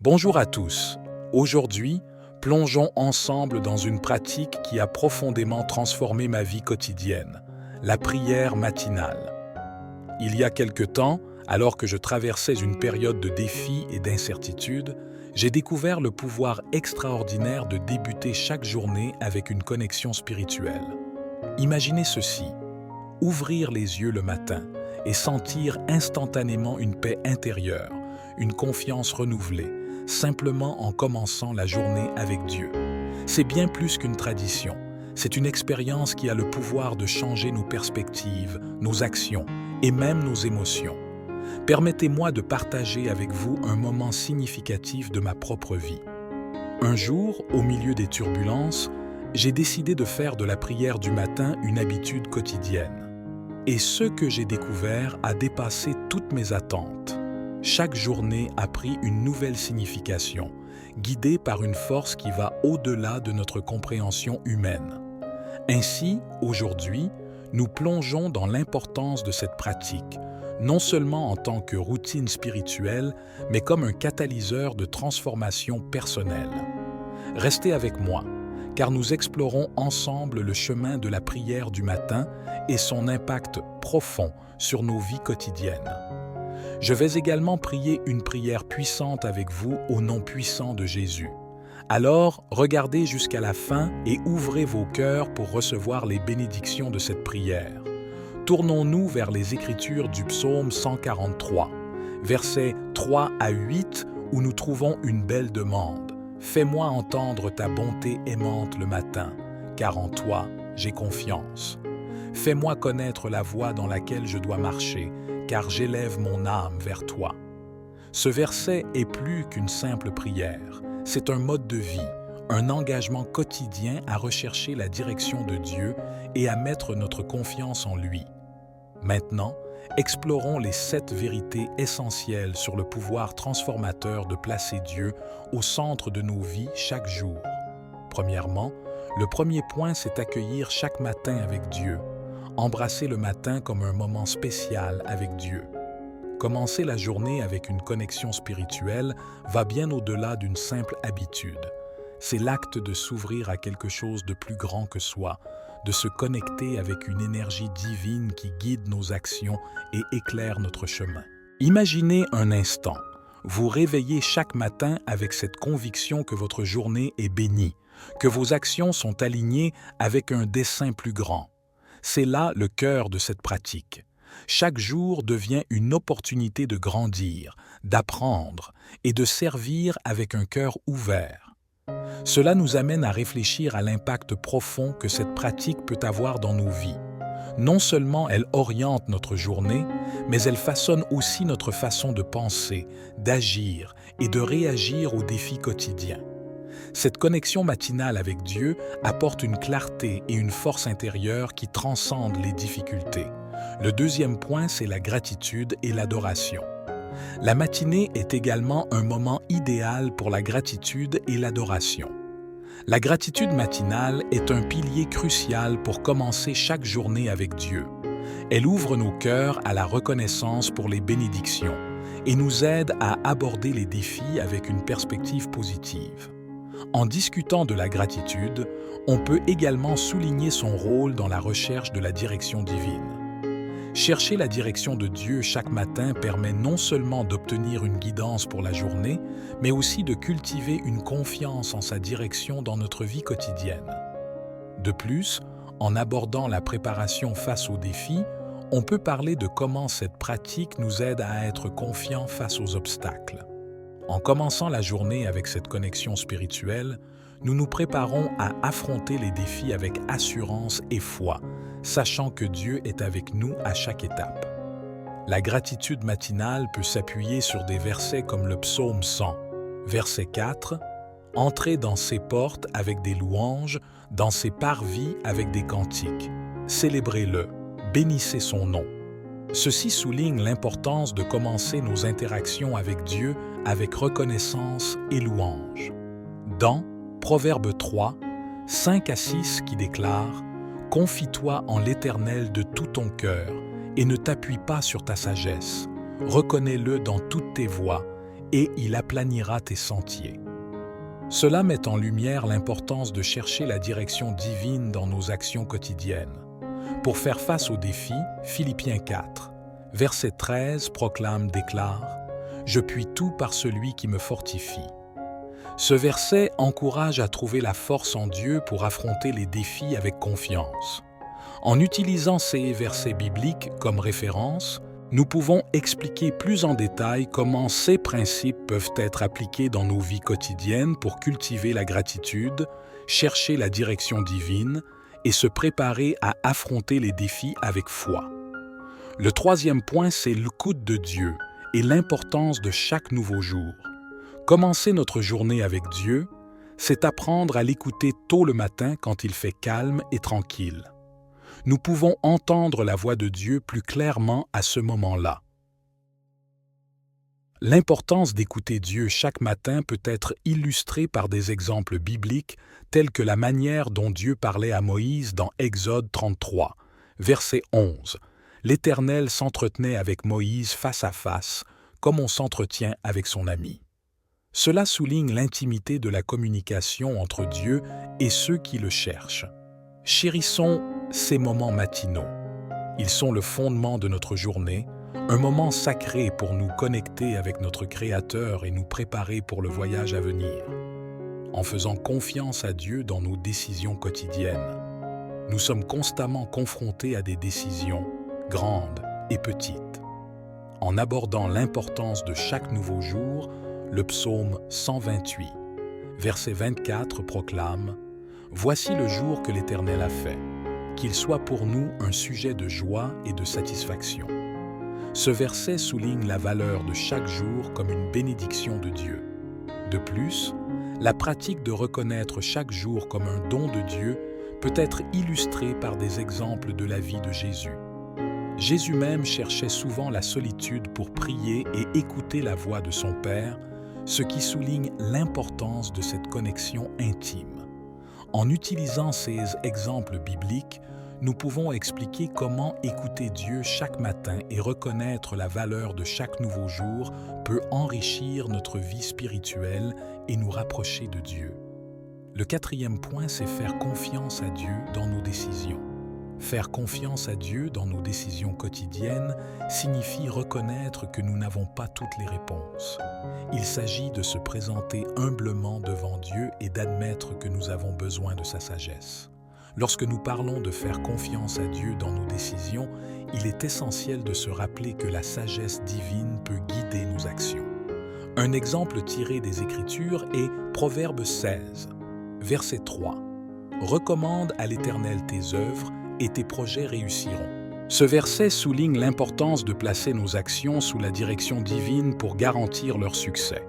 Bonjour à tous. Aujourd'hui, plongeons ensemble dans une pratique qui a profondément transformé ma vie quotidienne, la prière matinale. Il y a quelque temps, alors que je traversais une période de défis et d'incertitudes, j'ai découvert le pouvoir extraordinaire de débuter chaque journée avec une connexion spirituelle. Imaginez ceci, ouvrir les yeux le matin et sentir instantanément une paix intérieure, une confiance renouvelée, simplement en commençant la journée avec Dieu. C'est bien plus qu'une tradition, c'est une expérience qui a le pouvoir de changer nos perspectives, nos actions et même nos émotions. Permettez-moi de partager avec vous un moment significatif de ma propre vie. Un jour, au milieu des turbulences, j'ai décidé de faire de la prière du matin une habitude quotidienne. Et ce que j'ai découvert a dépassé toutes mes attentes. Chaque journée a pris une nouvelle signification, guidée par une force qui va au-delà de notre compréhension humaine. Ainsi, aujourd'hui, nous plongeons dans l'importance de cette pratique, non seulement en tant que routine spirituelle, mais comme un catalyseur de transformation personnelle. Restez avec moi, car nous explorons ensemble le chemin de la prière du matin et son impact profond sur nos vies quotidiennes. Je vais également prier une prière puissante avec vous au nom puissant de Jésus. Alors, regardez jusqu'à la fin et ouvrez vos cœurs pour recevoir les bénédictions de cette prière. Tournons-nous vers les Écritures du psaume 143, versets 3 à 8, où nous trouvons une belle demande. « Fais-moi entendre ta bonté aimante le matin, car en toi j'ai confiance. Fais-moi connaître la voie dans laquelle je dois marcher, car j'élève mon âme vers toi. » Ce verset est plus qu'une simple prière, c'est un mode de vie, un engagement quotidien à rechercher la direction de Dieu et à mettre notre confiance en lui. Maintenant, explorons les 7 vérités essentielles sur le pouvoir transformateur de placer Dieu au centre de nos vies chaque jour. Premièrement, le premier point, c'est accueillir chaque matin avec Dieu. Embrasser le matin comme un moment spécial avec Dieu. Commencer la journée avec une connexion spirituelle va bien au-delà d'une simple habitude. C'est l'acte de s'ouvrir à quelque chose de plus grand que soi, de se connecter avec une énergie divine qui guide nos actions et éclaire notre chemin. Imaginez un instant, vous réveillez chaque matin avec cette conviction que votre journée est bénie, que vos actions sont alignées avec un dessein plus grand. C'est là le cœur de cette pratique. Chaque jour devient une opportunité de grandir, d'apprendre et de servir avec un cœur ouvert. Cela nous amène à réfléchir à l'impact profond que cette pratique peut avoir dans nos vies. Non seulement elle oriente notre journée, mais elle façonne aussi notre façon de penser, d'agir et de réagir aux défis quotidiens. Cette connexion matinale avec Dieu apporte une clarté et une force intérieure qui transcendent les difficultés. Le deuxième point, c'est la gratitude et l'adoration. La matinée est également un moment idéal pour la gratitude et l'adoration. La gratitude matinale est un pilier crucial pour commencer chaque journée avec Dieu. Elle ouvre nos cœurs à la reconnaissance pour les bénédictions et nous aide à aborder les défis avec une perspective positive. En discutant de la gratitude, on peut également souligner son rôle dans la recherche de la direction divine. Chercher la direction de Dieu chaque matin permet non seulement d'obtenir une guidance pour la journée, mais aussi de cultiver une confiance en sa direction dans notre vie quotidienne. De plus, en abordant la préparation face aux défis, on peut parler de comment cette pratique nous aide à être confiants face aux obstacles. En commençant la journée avec cette connexion spirituelle, nous nous préparons à affronter les défis avec assurance et foi, sachant que Dieu est avec nous à chaque étape. La gratitude matinale peut s'appuyer sur des versets comme le psaume 100, verset 4, « Entrez dans ses portes avec des louanges, dans ses parvis avec des cantiques. Célébrez-le, bénissez son nom. » Ceci souligne l'importance de commencer nos interactions avec Dieu avec reconnaissance et louange. Dans Proverbe 3, 5 à 6 qui déclare « Confie-toi en l'Éternel de tout ton cœur et ne t'appuie pas sur ta sagesse. Reconnais-le dans toutes tes voies et il aplanira tes sentiers. Cela met en lumière l'importance de chercher la direction divine dans nos actions quotidiennes. Pour faire face aux défis, Philippiens 4, verset 13 déclare « Je puis tout par celui qui me fortifie ». Ce verset encourage à trouver la force en Dieu pour affronter les défis avec confiance. En utilisant ces versets bibliques comme référence, nous pouvons expliquer plus en détail comment ces principes peuvent être appliqués dans nos vies quotidiennes pour cultiver la gratitude, chercher la direction divine et se préparer à affronter les défis avec foi. Le troisième point, c'est l'écoute de Dieu et l'importance de chaque nouveau jour. Commencer notre journée avec Dieu, c'est apprendre à l'écouter tôt le matin quand il fait calme et tranquille. Nous pouvons entendre la voix de Dieu plus clairement à ce moment-là. L'importance d'écouter Dieu chaque matin peut être illustrée par des exemples bibliques tels que la manière dont Dieu parlait à Moïse dans Exode 33, verset 11. L'Éternel s'entretenait avec Moïse face à face, comme on s'entretient avec son ami. Cela souligne l'intimité de la communication entre Dieu et ceux qui le cherchent. Chérissons ces moments matinaux. Ils sont le fondement de notre journée, un moment sacré pour nous connecter avec notre Créateur et nous préparer pour le voyage à venir. En faisant confiance à Dieu dans nos décisions quotidiennes, nous sommes constamment confrontés à des décisions grandes et petites. En abordant l'importance de chaque nouveau jour, le psaume 128, verset 24 proclame « Voici le jour que l'Éternel a fait, qu'il soit pour nous un sujet de joie et de satisfaction. » Ce verset souligne la valeur de chaque jour comme une bénédiction de Dieu. De plus, la pratique de reconnaître chaque jour comme un don de Dieu peut être illustrée par des exemples de la vie de Jésus. Jésus même cherchait souvent la solitude pour prier et écouter la voix de son Père, ce qui souligne l'importance de cette connexion intime. En utilisant ces exemples bibliques, nous pouvons expliquer comment écouter Dieu chaque matin et reconnaître la valeur de chaque nouveau jour peut enrichir notre vie spirituelle et nous rapprocher de Dieu. Le quatrième point, c'est faire confiance à Dieu dans nos décisions. Faire confiance à Dieu dans nos décisions quotidiennes signifie reconnaître que nous n'avons pas toutes les réponses. Il s'agit de se présenter humblement devant Dieu et d'admettre que nous avons besoin de sa sagesse. Lorsque nous parlons de faire confiance à Dieu dans nos décisions, il est essentiel de se rappeler que la sagesse divine peut guider nos actions. Un exemple tiré des Écritures est Proverbe 16, verset 3. « Recommande à l'Éternel tes œuvres et tes projets réussiront. » Ce verset souligne l'importance de placer nos actions sous la direction divine pour garantir leur succès.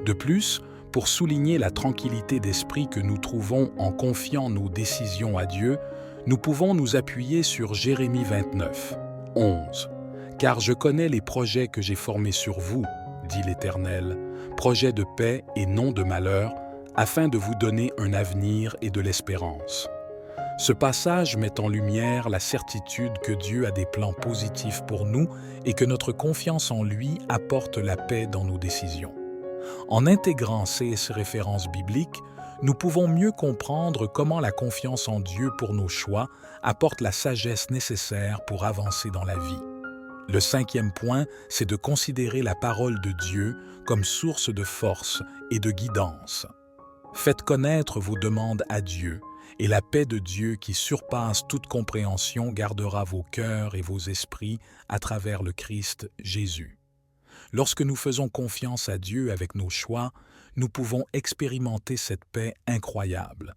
De plus, pour souligner la tranquillité d'esprit que nous trouvons en confiant nos décisions à Dieu, nous pouvons nous appuyer sur Jérémie 29, 11. « Car je connais les projets que j'ai formés sur vous, dit l'Éternel, projets de paix et non de malheur, afin de vous donner un avenir et de l'espérance. » Ce passage met en lumière la certitude que Dieu a des plans positifs pour nous et que notre confiance en lui apporte la paix dans nos décisions. En intégrant ces références bibliques, nous pouvons mieux comprendre comment la confiance en Dieu pour nos choix apporte la sagesse nécessaire pour avancer dans la vie. Le cinquième point, c'est de considérer la parole de Dieu comme source de force et de guidance. Faites connaître vos demandes à Dieu, et la paix de Dieu qui surpasse toute compréhension gardera vos cœurs et vos esprits à travers le Christ Jésus. Lorsque nous faisons confiance à Dieu avec nos choix, nous pouvons expérimenter cette paix incroyable.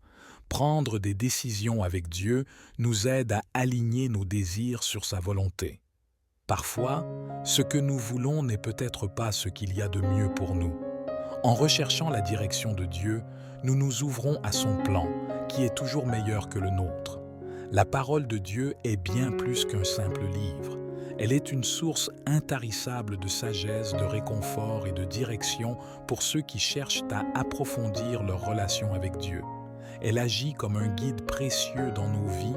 Prendre des décisions avec Dieu nous aide à aligner nos désirs sur sa volonté. Parfois, ce que nous voulons n'est peut-être pas ce qu'il y a de mieux pour nous. En recherchant la direction de Dieu, nous nous ouvrons à son plan, qui est toujours meilleur que le nôtre. La parole de Dieu est bien plus qu'un simple livre. Elle est une source intarissable de sagesse, de réconfort et de direction pour ceux qui cherchent à approfondir leur relation avec Dieu. Elle agit comme un guide précieux dans nos vies,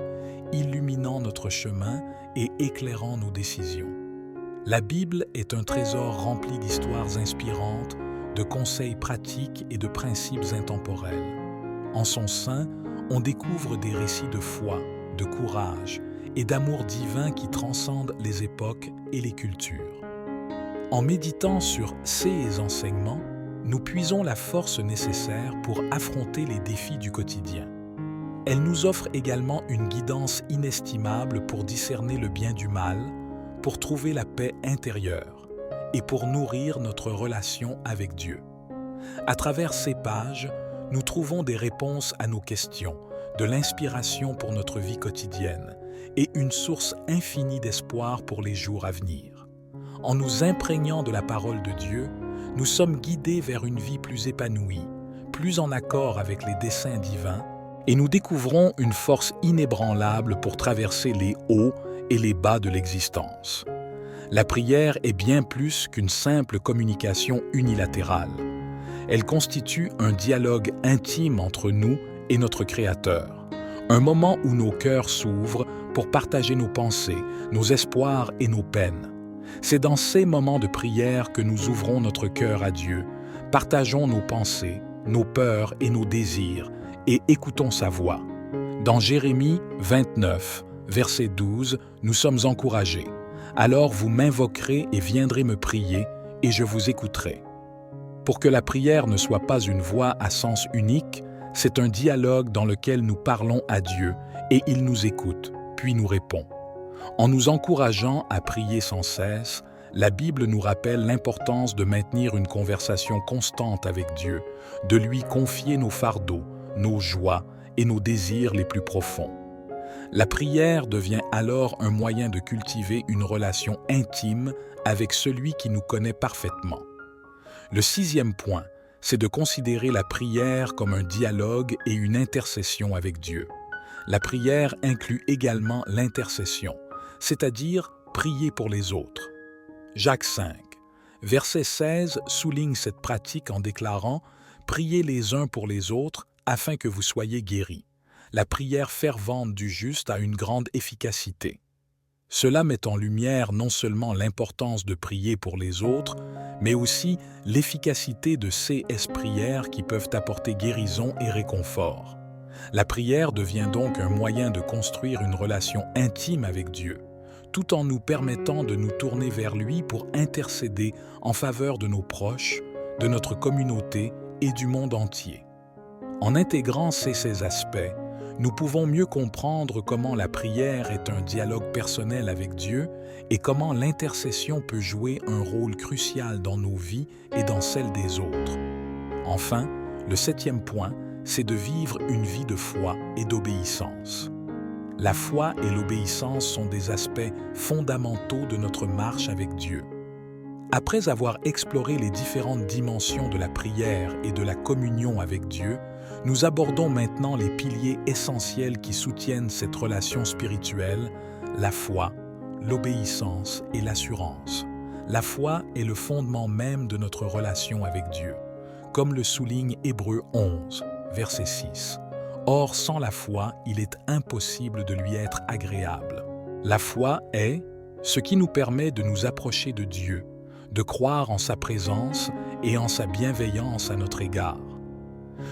illuminant notre chemin et éclairant nos décisions. La Bible est un trésor rempli d'histoires inspirantes, de conseils pratiques et de principes intemporels. En son sein, on découvre des récits de foi, de courage et d'amour divin qui transcendent les époques et les cultures. En méditant sur ces enseignements, nous puisons la force nécessaire pour affronter les défis du quotidien. Elle nous offre également une guidance inestimable pour discerner le bien du mal, pour trouver la paix intérieure et pour nourrir notre relation avec Dieu. À travers ces pages, nous trouvons des réponses à nos questions, de l'inspiration pour notre vie quotidienne et une source infinie d'espoir pour les jours à venir. En nous imprégnant de la parole de Dieu, nous sommes guidés vers une vie plus épanouie, plus en accord avec les desseins divins, et nous découvrons une force inébranlable pour traverser les hauts et les bas de l'existence. La prière est bien plus qu'une simple communication unilatérale. Elle constitue un dialogue intime entre nous et notre Créateur, un moment où nos cœurs s'ouvrent pour partager nos pensées, nos espoirs et nos peines. C'est dans ces moments de prière que nous ouvrons notre cœur à Dieu, partageons nos pensées, nos peurs et nos désirs, et écoutons sa voix. Dans Jérémie 29, verset 12, nous sommes encouragés. « Alors vous m'invoquerez et viendrez me prier, et je vous écouterai. » Pour que la prière ne soit pas une voix à sens unique, c'est un dialogue dans lequel nous parlons à Dieu, et il nous écoute, puis nous répond. En nous encourageant à prier sans cesse, la Bible nous rappelle l'importance de maintenir une conversation constante avec Dieu, de lui confier nos fardeaux, nos joies et nos désirs les plus profonds. La prière devient alors un moyen de cultiver une relation intime avec celui qui nous connaît parfaitement. Le 6e point, c'est de considérer la prière comme un dialogue et une intercession avec Dieu. La prière inclut également l'intercession, c'est-à-dire prier pour les autres. Jacques 5, verset 16 souligne cette pratique en déclarant « Priez les uns pour les autres afin que vous soyez guéris ». La prière fervente du juste a une grande efficacité. Cela met en lumière non seulement l'importance de prier pour les autres, mais aussi l'efficacité de ces prières qui peuvent apporter guérison et réconfort. La prière devient donc un moyen de construire une relation intime avec Dieu, tout en nous permettant de nous tourner vers lui pour intercéder en faveur de nos proches, de notre communauté et du monde entier. En intégrant ces aspects, nous pouvons mieux comprendre comment la prière est un dialogue personnel avec Dieu et comment l'intercession peut jouer un rôle crucial dans nos vies et dans celles des autres. Enfin, le 7e point, c'est de vivre une vie de foi et d'obéissance. La foi et l'obéissance sont des aspects fondamentaux de notre marche avec Dieu. Après avoir exploré les différentes dimensions de la prière et de la communion avec Dieu, nous abordons maintenant les piliers essentiels qui soutiennent cette relation spirituelle, la foi, l'obéissance et l'assurance. La foi est le fondement même de notre relation avec Dieu, comme le souligne Hébreux 11, verset 6. Or, sans la foi, il est impossible de lui être agréable. La foi est ce qui nous permet de nous approcher de Dieu, de croire en sa présence et en sa bienveillance à notre égard.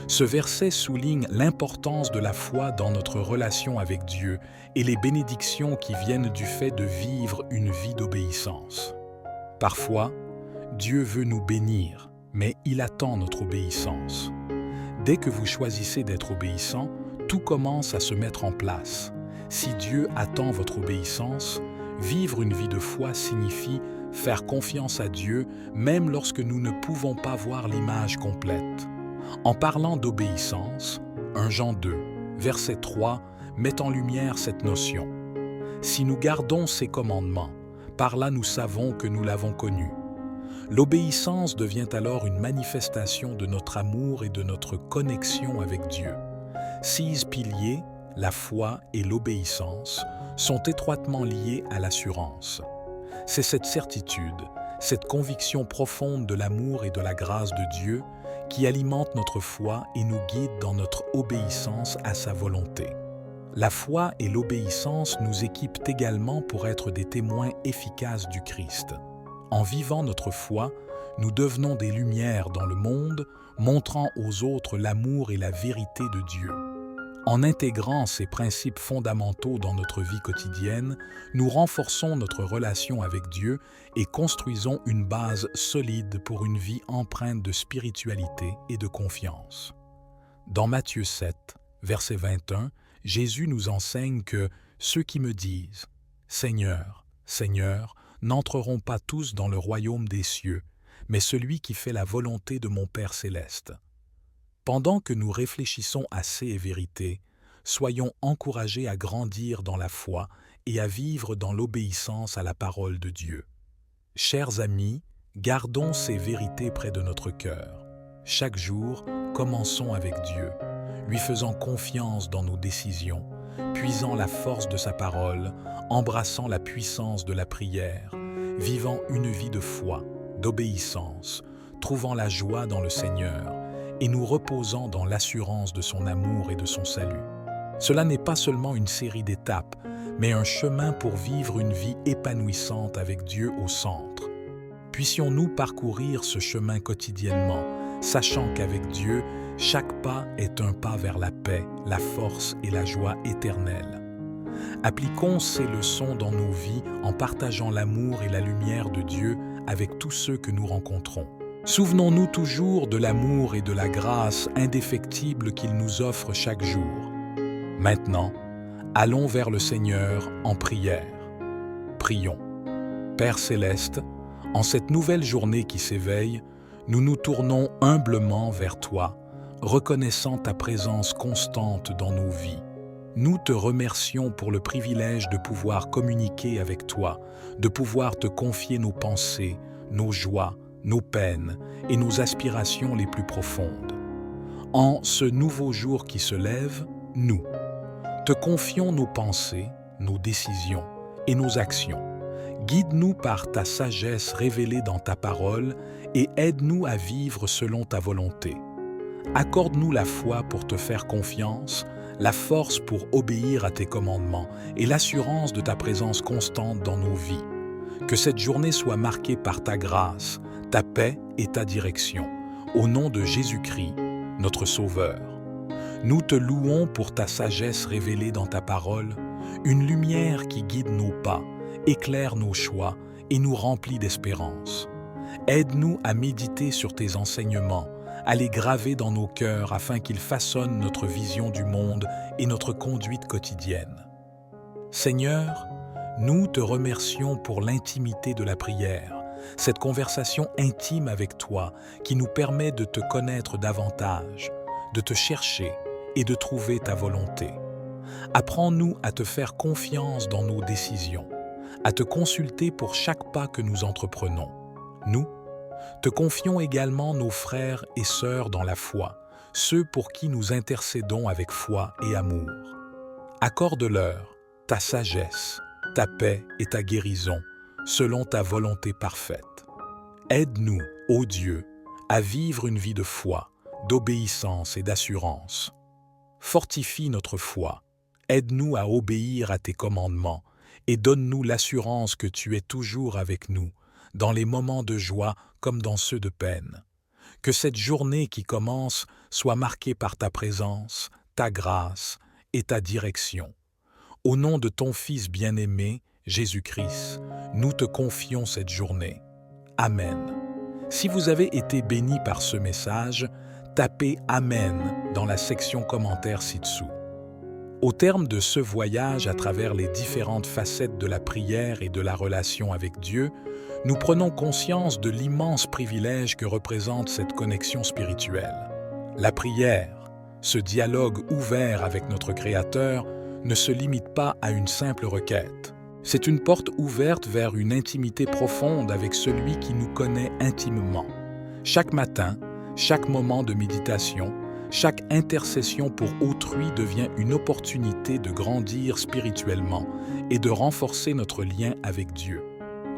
Ce verset souligne l'importance de la foi dans notre relation avec Dieu et les bénédictions qui viennent du fait de vivre une vie d'obéissance. Parfois, Dieu veut nous bénir, mais il attend notre obéissance. Dès que vous choisissez d'être obéissant, tout commence à se mettre en place. Si Dieu attend votre obéissance, vivre une vie de foi signifie faire confiance à Dieu même lorsque nous ne pouvons pas voir l'image complète. En parlant d'obéissance, 1 Jean 2, verset 3, met en lumière cette notion. Si nous gardons ses commandements, par là nous savons que nous l'avons connu. L'obéissance devient alors une manifestation de notre amour et de notre connexion avec Dieu. 6 piliers, la foi et l'obéissance, sont étroitement liés à l'assurance. C'est cette certitude, cette conviction profonde de l'amour et de la grâce de Dieu qui alimente notre foi et nous guide dans notre obéissance à sa volonté. La foi et l'obéissance nous équipent également pour être des témoins efficaces du Christ. En vivant notre foi, nous devenons des lumières dans le monde, montrant aux autres l'amour et la vérité de Dieu. En intégrant ces principes fondamentaux dans notre vie quotidienne, nous renforçons notre relation avec Dieu et construisons une base solide pour une vie empreinte de spiritualité et de confiance. Dans Matthieu 7, verset 21, Jésus nous enseigne que ceux qui me disent « Seigneur, Seigneur » n'entreront pas tous dans le royaume des cieux, mais celui qui fait la volonté de mon Père céleste. Pendant que nous réfléchissons à ces vérités, soyons encouragés à grandir dans la foi et à vivre dans l'obéissance à la parole de Dieu. Chers amis, gardons ces vérités près de notre cœur. Chaque jour, commençons avec Dieu, lui faisant confiance dans nos décisions, puisant la force de sa parole, embrassant la puissance de la prière, vivant une vie de foi, d'obéissance, trouvant la joie dans le Seigneur et nous reposant dans l'assurance de son amour et de son salut. Cela n'est pas seulement une série d'étapes, mais un chemin pour vivre une vie épanouissante avec Dieu au centre. Puissions-nous parcourir ce chemin quotidiennement, sachant qu'avec Dieu, chaque pas est un pas vers la paix, la force et la joie éternelle. Appliquons ces leçons dans nos vies en partageant l'amour et la lumière de Dieu avec tous ceux que nous rencontrons. Souvenons-nous toujours de l'amour et de la grâce indéfectible qu'il nous offre chaque jour. Maintenant, allons vers le Seigneur en prière. Prions. Père céleste, en cette nouvelle journée qui s'éveille, nous nous tournons humblement vers toi, reconnaissant ta présence constante dans nos vies. Nous te remercions pour le privilège de pouvoir communiquer avec toi, de pouvoir te confier nos pensées, nos joies, nos peines et nos aspirations les plus profondes. En ce nouveau jour qui se lève, nous te confions nos pensées, nos décisions et nos actions. Guide-nous par ta sagesse révélée dans ta parole et aide-nous à vivre selon ta volonté. Accorde-nous la foi pour te faire confiance, la force pour obéir à tes commandements et l'assurance de ta présence constante dans nos vies. Que cette journée soit marquée par ta grâce, ta paix et ta direction, au nom de Jésus-Christ, notre Sauveur. Nous te louons pour ta sagesse révélée dans ta parole, une lumière qui guide nos pas, éclaire nos choix et nous remplit d'espérance. Aide-nous à méditer sur tes enseignements, à les graver dans nos cœurs afin qu'ils façonnent notre vision du monde et notre conduite quotidienne. Seigneur, nous te remercions pour l'intimité de la prière, cette conversation intime avec toi qui nous permet de te connaître davantage, de te chercher et de trouver ta volonté. Apprends-nous à te faire confiance dans nos décisions, à te consulter pour chaque pas que nous entreprenons. Nous te confions également nos frères et sœurs dans la foi, ceux pour qui nous intercédons avec foi et amour. Accorde-leur ta sagesse, ta paix et ta guérison, selon ta volonté parfaite. Aide-nous, ô Dieu, à vivre une vie de foi, d'obéissance et d'assurance. Fortifie notre foi, aide-nous à obéir à tes commandements et donne-nous l'assurance que tu es toujours avec nous, dans les moments de joie comme dans ceux de peine. Que cette journée qui commence soit marquée par ta présence, ta grâce et ta direction. Au nom de ton Fils bien-aimé, Jésus-Christ, nous te confions cette journée. Amen. Si vous avez été bénis par ce message, tapez « Amen » dans la section commentaires ci-dessous. Au terme de ce voyage à travers les différentes facettes de la prière et de la relation avec Dieu, nous prenons conscience de l'immense privilège que représente cette connexion spirituelle. La prière, ce dialogue ouvert avec notre Créateur, ne se limite pas à une simple requête. C'est une porte ouverte vers une intimité profonde avec celui qui nous connaît intimement. Chaque matin, chaque moment de méditation, chaque intercession pour autrui devient une opportunité de grandir spirituellement et de renforcer notre lien avec Dieu.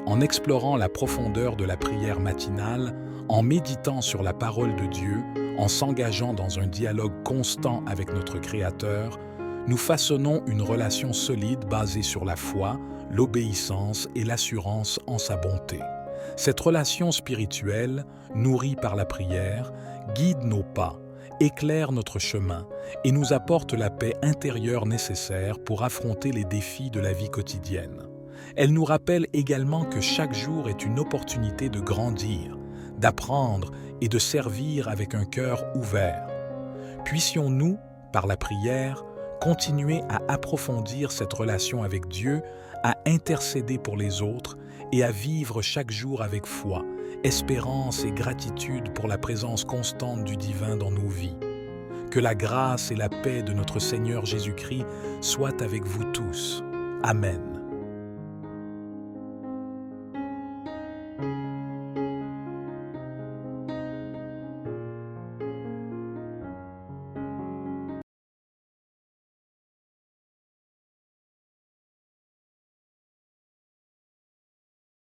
En explorant la profondeur de la prière matinale, en méditant sur la parole de Dieu, en s'engageant dans un dialogue constant avec notre Créateur, nous façonnons une relation solide basée sur la foi, l'obéissance et l'assurance en sa bonté. Cette relation spirituelle, nourrie par la prière, guide nos pas, éclaire notre chemin et nous apporte la paix intérieure nécessaire pour affronter les défis de la vie quotidienne. Elle nous rappelle également que chaque jour est une opportunité de grandir, d'apprendre et de servir avec un cœur ouvert. Puissions-nous, par la prière, continuer à approfondir cette relation avec Dieu, à intercéder pour les autres et à vivre chaque jour avec foi, espérance et gratitude pour la présence constante du divin dans nos vies. Que la grâce et la paix de notre Seigneur Jésus-Christ soient avec vous tous. Amen.